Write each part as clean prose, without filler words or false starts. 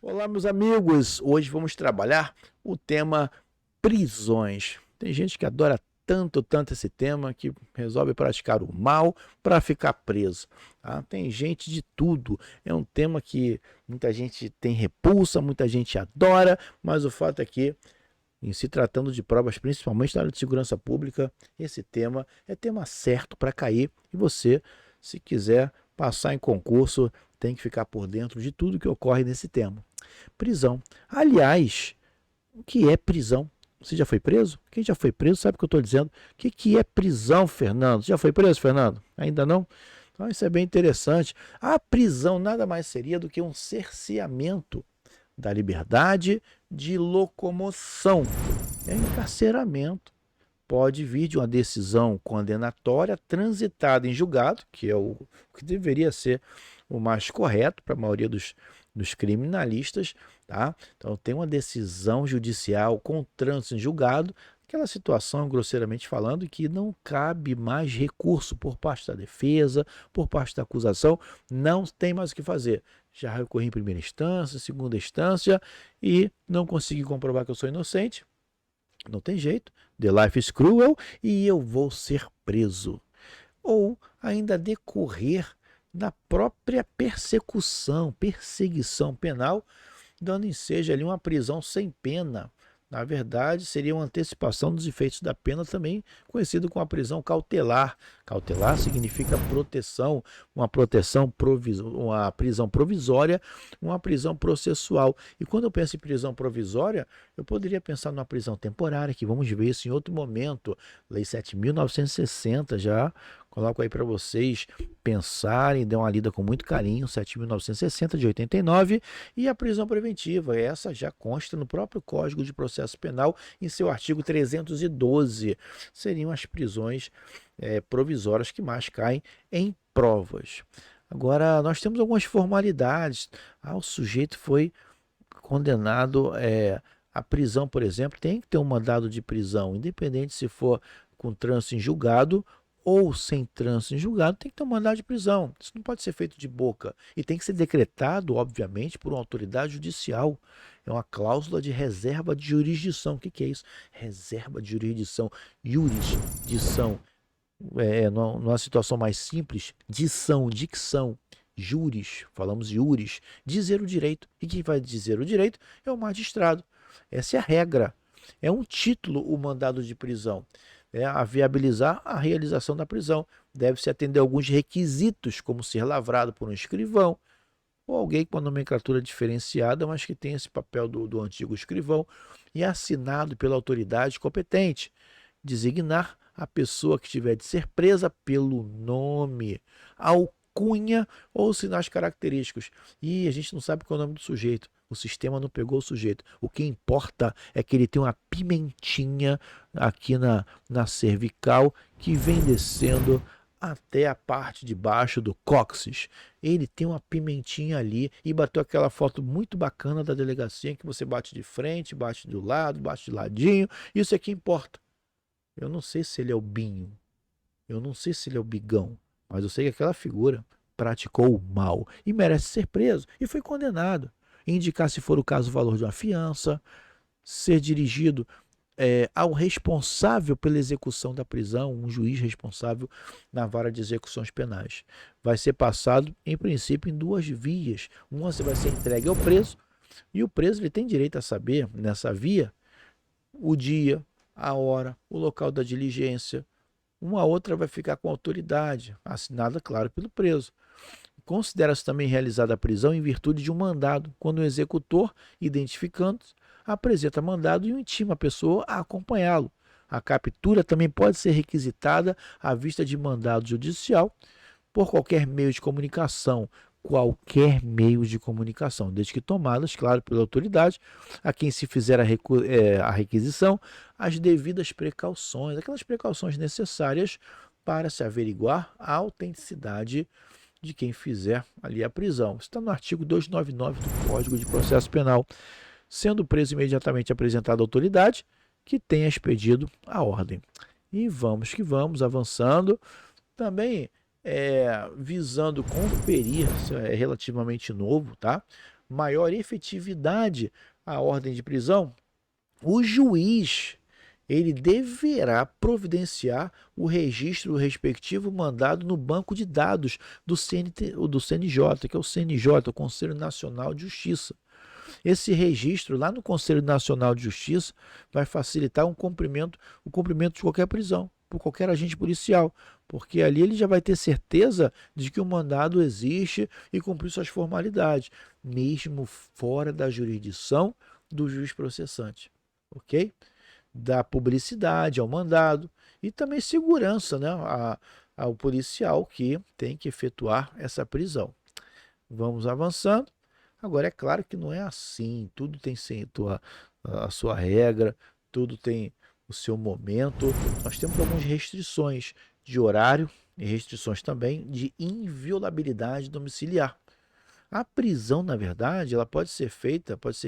Olá, meus amigos! Hoje vamos trabalhar o tema prisões. Tem gente que adora tanto esse tema que resolve praticar o mal para ficar preso. Tá? Tem gente de tudo. É um tema que muita gente tem repulsa, muita gente adora, mas o fato é que, em se tratando de provas, principalmente na área de segurança pública, esse tema é tema certo para cair e você, se quiser passar em concurso, tem que ficar por dentro de tudo que ocorre nesse tema. Prisão. Aliás, o que é prisão? Você já foi preso? Quem já foi preso sabe o que eu estou dizendo. O que é prisão, Fernando? Você já foi preso, Fernando? Ainda não? Então isso é bem interessante. A prisão nada mais seria do que um cerceamento da liberdade de locomoção. É encarceramento. Pode vir de uma decisão condenatória transitada em julgado, que é o que deveria ser o mais correto para a maioria dos criminalistas, tá? Então tem uma decisão judicial com trânsito em julgado, aquela situação, grosseiramente falando, que não cabe mais recurso por parte da defesa, por parte da acusação, não tem mais o que fazer. Já recorri em primeira instância, segunda instância e não consegui comprovar que eu sou inocente. Não tem jeito, the life is cruel e eu vou ser preso. Ou ainda decorrer da própria perseguição penal, dando ensejo ali uma prisão sem pena. Na verdade, seria uma antecipação dos efeitos da pena, também conhecido como a prisão cautelar. Cautelar significa proteção, uma uma prisão provisória, uma prisão processual. E quando eu penso em prisão provisória, eu poderia pensar numa prisão temporária, que vamos ver isso em outro momento. Lei 7.960, já coloco aí para vocês pensarem, dê uma lida com muito carinho, 7.960 de 89, e a prisão preventiva, essa já consta no próprio Código de Processo Penal, em seu artigo 312. Seriam as prisões provisórias que mais caem em provas. Agora, nós temos algumas formalidades. O sujeito foi condenado à prisão, por exemplo, tem que ter um mandado de prisão, independente se for com trânsito em julgado ou sem trânsito em julgado, tem que ter um mandado de prisão. Isso não pode ser feito de boca. E tem que ser decretado, obviamente, por uma autoridade judicial. É uma cláusula de reserva de jurisdição. O que é isso? Reserva de jurisdição. Jurisdição. Numa situação mais simples, dicção. Juris, falamos juris. Dizer o direito. E quem vai dizer o direito é o magistrado. Essa é a regra. É um título o mandado de prisão. A viabilizar a realização da prisão. Deve-se atender a alguns requisitos, como ser lavrado por um escrivão, ou alguém com uma nomenclatura diferenciada, mas que tem esse papel do antigo escrivão, e assinado pela autoridade competente. Designar a pessoa que tiver de ser presa pelo nome, alcunha ou sinais característicos. E a gente não sabe qual é o nome do sujeito. O sistema não pegou o sujeito. O que importa é que ele tem uma pimentinha aqui na cervical que vem descendo até a parte de baixo do cóccix. Ele tem uma pimentinha ali e bateu aquela foto muito bacana da delegacia que você bate de frente, bate do lado, bate de ladinho. Isso é que importa. Eu não sei se ele é o Binho, eu não sei se ele é o Bigão, mas eu sei que aquela figura praticou o mal e merece ser preso e foi condenado. Indicar, se for o caso, o valor de uma fiança, ser dirigido ao responsável pela execução da prisão, um juiz responsável na vara de execuções penais. Vai ser passado, em princípio, em duas vias. Uma vai ser entregue ao preso, e o preso ele tem direito a saber, nessa via, o dia, a hora, o local da diligência. Uma outra vai ficar com autoridade, assinada, claro, pelo preso. Considera-se também realizada a prisão em virtude de um mandado, quando o executor, identificando-se, apresenta mandado e intima a pessoa a acompanhá-lo. A captura também pode ser requisitada à vista de mandado judicial por qualquer meio de comunicação, desde que tomadas, claro, pela autoridade, a quem se fizer a requisição, as devidas precauções, aquelas precauções necessárias para se averiguar a autenticidade de quem fizer ali a prisão. Está no artigo 299 do Código de Processo Penal. Sendo preso, imediatamente apresentado à autoridade que tenha expedido a ordem. E vamos que vamos, avançando. Também visando conferir, isso é relativamente novo, tá? maior efetividade à ordem de prisão, o juiz ele deverá providenciar o registro do respectivo mandado no banco de dados do CNJ, que é o CNJ, o Conselho Nacional de Justiça. Esse registro lá no Conselho Nacional de Justiça vai facilitar o cumprimento de qualquer prisão por qualquer agente policial, porque ali ele já vai ter certeza de que o mandado existe e cumpriu suas formalidades, mesmo fora da jurisdição do juiz processante, ok? Da publicidade ao mandado e também segurança, né, ao policial que tem que efetuar essa prisão. Vamos avançando. Agora, é claro que não é assim, tudo tem a sua regra, tudo tem o seu momento. Nós temos algumas restrições de horário e restrições também de inviolabilidade domiciliar. A prisão, na verdade, ela pode ser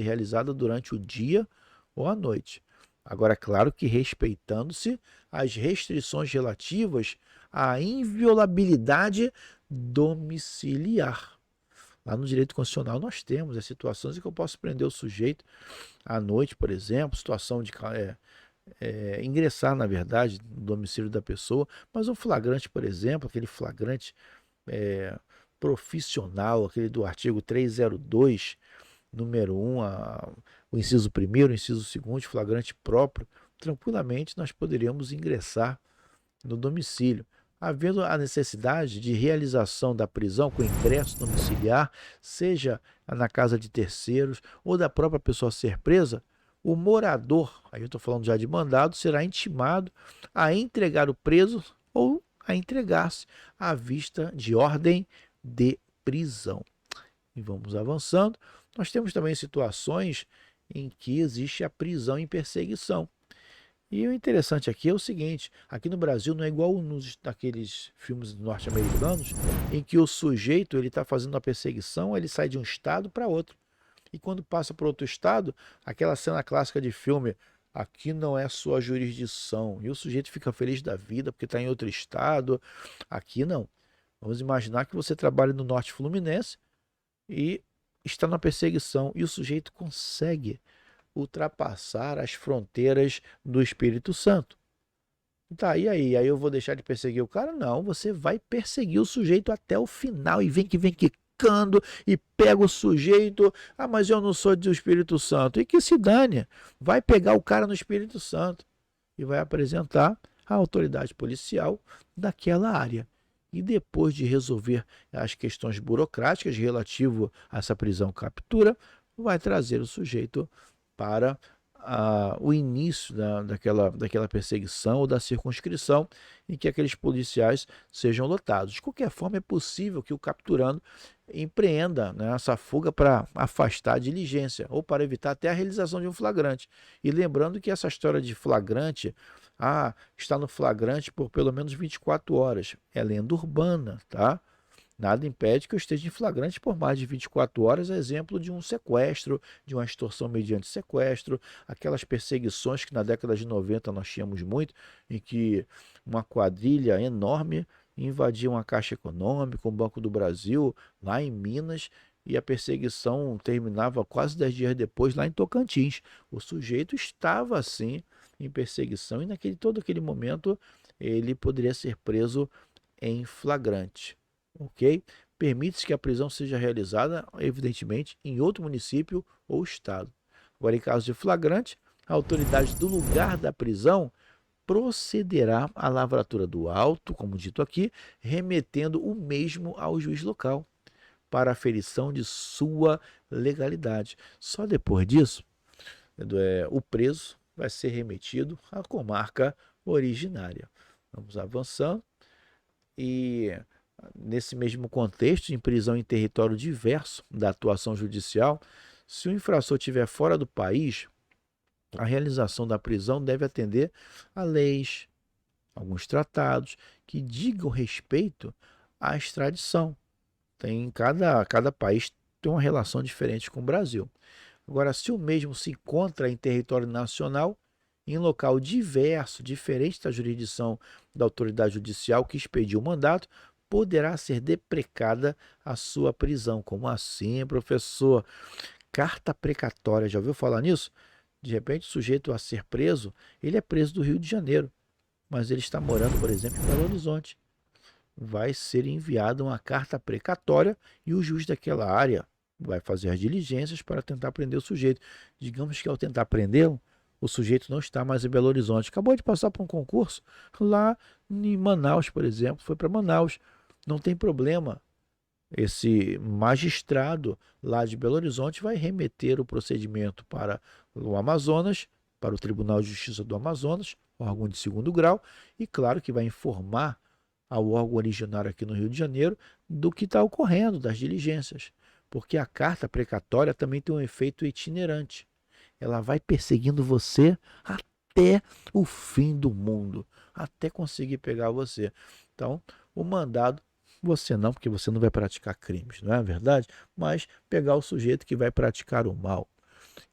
realizada durante o dia ou a noite. Agora, é claro que respeitando-se as restrições relativas à inviolabilidade domiciliar. Lá no direito constitucional nós temos as situações em que eu posso prender o sujeito à noite, por exemplo, situação de ingressar, na verdade, no domicílio da pessoa, mas um flagrante, por exemplo, aquele flagrante profissional, aquele do artigo 302, número 1, o inciso 1º, o inciso 2º, flagrante próprio, tranquilamente nós poderíamos ingressar no domicílio. Havendo a necessidade de realização da prisão com ingresso domiciliar, seja na casa de terceiros ou da própria pessoa ser presa, o morador, aí eu estou falando já de mandado, será intimado a entregar o preso ou a entregar-se à vista de ordem de prisão. E vamos avançando. Nós temos também situações em que existe a prisão em perseguição. E o interessante aqui é o seguinte, aqui no Brasil não é igual naqueles filmes norte-americanos, em que o sujeito ele está fazendo uma perseguição, ele sai de um estado para outro. E quando passa para outro estado, aquela cena clássica de filme, aqui não é sua jurisdição, e o sujeito fica feliz da vida porque está em outro estado. Aqui não. Vamos imaginar que você trabalha no Norte Fluminense e está na perseguição, e o sujeito consegue ultrapassar as fronteiras do Espírito Santo. Tá, e aí? Aí eu vou deixar de perseguir o cara? Não, você vai perseguir o sujeito até o final e vem quicando e pega o sujeito. Ah, mas eu não sou do Espírito Santo. E que se dane, vai pegar o cara no Espírito Santo e vai apresentar a autoridade policial daquela área. E depois de resolver as questões burocráticas relativo a essa prisão-captura, vai trazer o sujeito para o início daquela perseguição ou da circunscrição em que aqueles policiais sejam lotados. De qualquer forma, é possível que o capturando empreenda, né, essa fuga para afastar a diligência ou para evitar até a realização de um flagrante. E lembrando que essa história de flagrante, está no flagrante por pelo menos 24 horas, é lenda urbana, tá? Nada impede que eu esteja em flagrante por mais de 24 horas, exemplo de um sequestro, de uma extorsão mediante sequestro, aquelas perseguições que na década de 90 nós tínhamos muito, em que uma quadrilha enorme invadia uma Caixa Econômica, o Banco do Brasil, lá em Minas, e a perseguição terminava quase 10 dias depois lá em Tocantins. O sujeito estava, assim, em perseguição e todo aquele momento ele poderia ser preso em flagrante. Ok? Permite-se que a prisão seja realizada, evidentemente, em outro município ou estado. Agora, em caso de flagrante, a autoridade do lugar da prisão procederá à lavratura do auto, como dito aqui, remetendo o mesmo ao juiz local, para aferição de sua legalidade. Só depois disso, o preso vai ser remetido à comarca originária. Vamos avançando. E nesse mesmo contexto, em prisão em território diverso da atuação judicial, se o infrator estiver fora do país, a realização da prisão deve atender a leis, alguns tratados que digam respeito à extradição. Cada país tem uma relação diferente com o Brasil. Agora, se o mesmo se encontra em território nacional, em local diverso, diferente da jurisdição da autoridade judicial que expediu o mandato, poderá ser deprecada a sua prisão. Como assim, professor? Carta precatória, já ouviu falar nisso? De repente, o sujeito a ser preso, ele é preso do Rio de Janeiro, mas ele está morando, por exemplo, em Belo Horizonte. Vai ser enviada uma carta precatória e o juiz daquela área vai fazer as diligências para tentar prender o sujeito. Digamos que ao tentar prendê-lo, o sujeito não está mais em Belo Horizonte. Acabou de passar por um concurso lá em Manaus, por exemplo. Foi para Manaus. Não tem problema. Esse magistrado lá de Belo Horizonte vai remeter o procedimento para o Amazonas, para o Tribunal de Justiça do Amazonas, órgão de segundo grau, e claro que vai informar ao órgão originário aqui no Rio de Janeiro do que está ocorrendo, das diligências. Porque a carta precatória também tem um efeito itinerante. Ela vai perseguindo você até o fim do mundo, até conseguir pegar você. Então, o mandado, você não, porque você não vai praticar crimes, não é verdade? Mas pegar o sujeito que vai praticar o mal.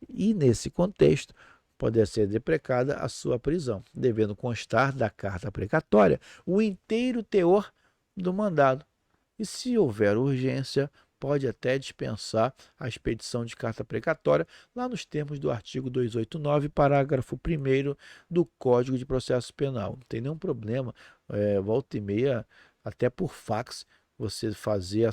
E nesse contexto, pode ser deprecada a sua prisão, devendo constar da carta precatória o inteiro teor do mandado. E se houver urgência, pode até dispensar a expedição de carta precatória lá nos termos do artigo 289, parágrafo 1º do Código de Processo Penal. Não tem nenhum problema, volta e meia, até por fax, você fazer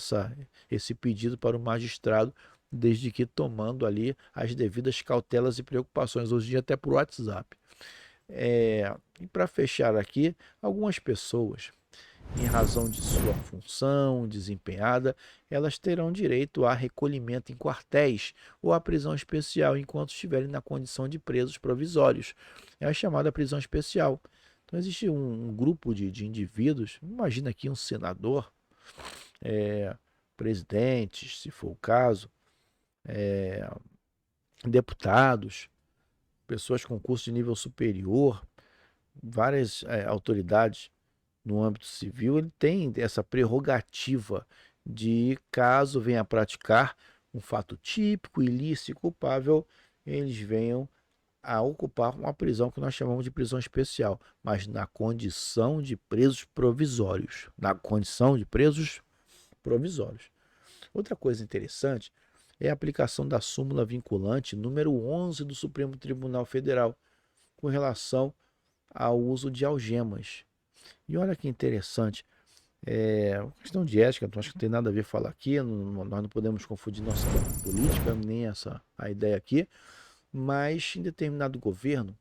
esse pedido para o magistrado, desde que tomando ali as devidas cautelas e preocupações, hoje em dia até por WhatsApp. E para fechar aqui, algumas pessoas, em razão de sua função desempenhada, elas terão direito a recolhimento em quartéis ou a prisão especial enquanto estiverem na condição de presos provisórios. É a chamada prisão especial. Então existe um grupo de indivíduos, imagina aqui um senador, presidentes, se for o caso, deputados, pessoas com curso de nível superior, várias autoridades no âmbito civil, ele tem essa prerrogativa de, caso venha a praticar um fato típico, ilícito e culpável, eles venham a ocupar uma prisão que nós chamamos de prisão especial, mas na condição de presos provisórios. Na condição de presos provisórios. Outra coisa interessante é a aplicação da súmula vinculante número 11 do Supremo Tribunal Federal, com relação ao uso de algemas. E olha que interessante, questão de ética, acho que não tem nada a ver falar aqui, nós não podemos confundir nossa política, nem a ideia aqui, mas em determinado governo,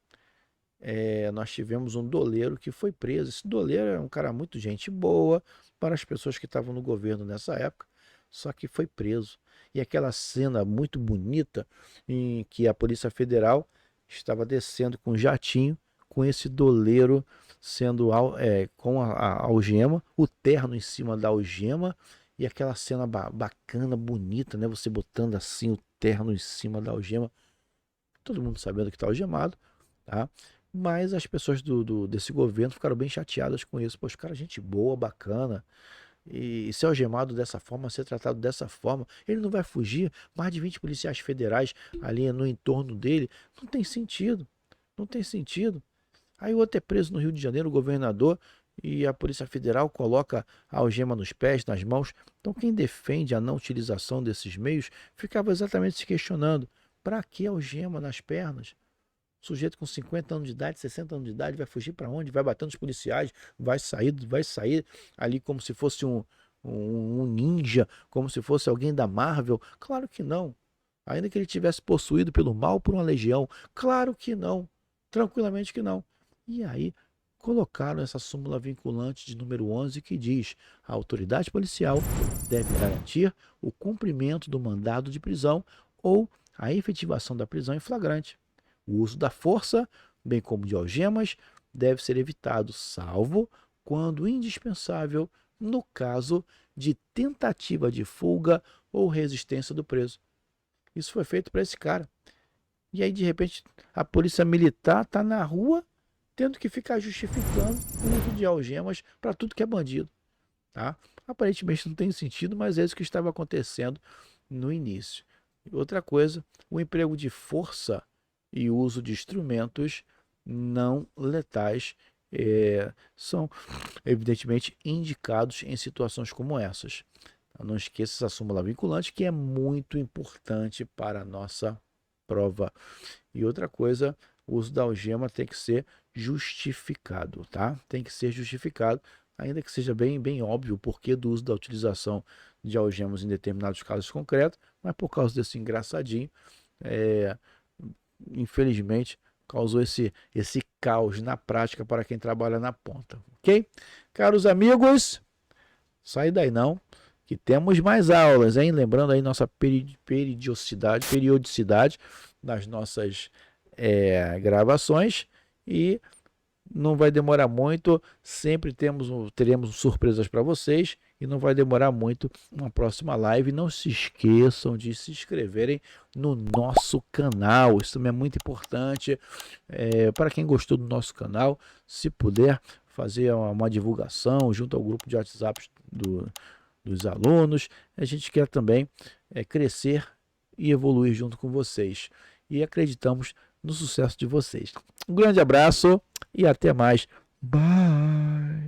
nós tivemos um doleiro que foi preso. Esse doleiro é um cara muito gente boa para as pessoas que estavam no governo nessa época, só que foi preso. E aquela cena muito bonita em que a Polícia Federal estava descendo com um jatinho, com esse doleiro sendo com a algema, o terno em cima da algema, e aquela cena bacana, bonita, né? Você botando assim o terno em cima da algema, todo mundo sabendo que está algemado, tá? Mas as pessoas desse governo ficaram bem chateadas com isso. Poxa, cara, gente boa, bacana, e ser algemado dessa forma, ser tratado dessa forma, ele não vai fugir. Mais de 20 policiais federais ali no entorno dele, não tem sentido, não tem sentido. Aí o outro é preso no Rio de Janeiro, o governador, e a Polícia Federal coloca a algema nos pés, nas mãos. Então quem defende a não utilização desses meios ficava exatamente se questionando: para que algema nas pernas? O sujeito com 50 anos de idade, 60 anos de idade, vai fugir para onde? Vai bater nos policiais, vai sair ali como se fosse um ninja, como se fosse alguém da Marvel? Claro que não. Ainda que ele tivesse possuído pelo mal por uma legião, claro que não. Tranquilamente que não. E aí colocaram essa súmula vinculante de número 11 que diz: a autoridade policial deve garantir o cumprimento do mandado de prisão ou a efetivação da prisão em flagrante. O uso da força, bem como de algemas, deve ser evitado, salvo quando indispensável, no caso de tentativa de fuga ou resistência do preso. Isso foi feito para esse cara. E aí, de repente, a polícia militar está na rua tendo que ficar justificando o uso de algemas para tudo que é bandido. Tá? Aparentemente não tem sentido, mas é isso que estava acontecendo no início. Outra coisa, o emprego de força e uso de instrumentos não letais são evidentemente indicados em situações como essas. Não esqueça essa súmula vinculante, que é muito importante para a nossa prova. E outra coisa, o uso da algema tem que ser justificado, tá? Tem que ser justificado, ainda que seja bem óbvio o porquê do uso da utilização de algemas em determinados casos concretos, mas por causa desse engraçadinho, infelizmente, causou esse caos na prática para quem trabalha na ponta, ok? Caros amigos, sai daí não, que temos mais aulas, hein? Lembrando aí nossa periodicidade nas nossas gravações, e não vai demorar muito, sempre teremos surpresas para vocês, e não vai demorar muito uma próxima live. Não se esqueçam de se inscreverem no nosso canal, isso também é muito importante. Para quem gostou do nosso canal, se puder fazer uma divulgação junto ao grupo de WhatsApp dos alunos, a gente quer também crescer e evoluir junto com vocês, e acreditamos no sucesso de vocês. Um grande abraço e até mais. Bye!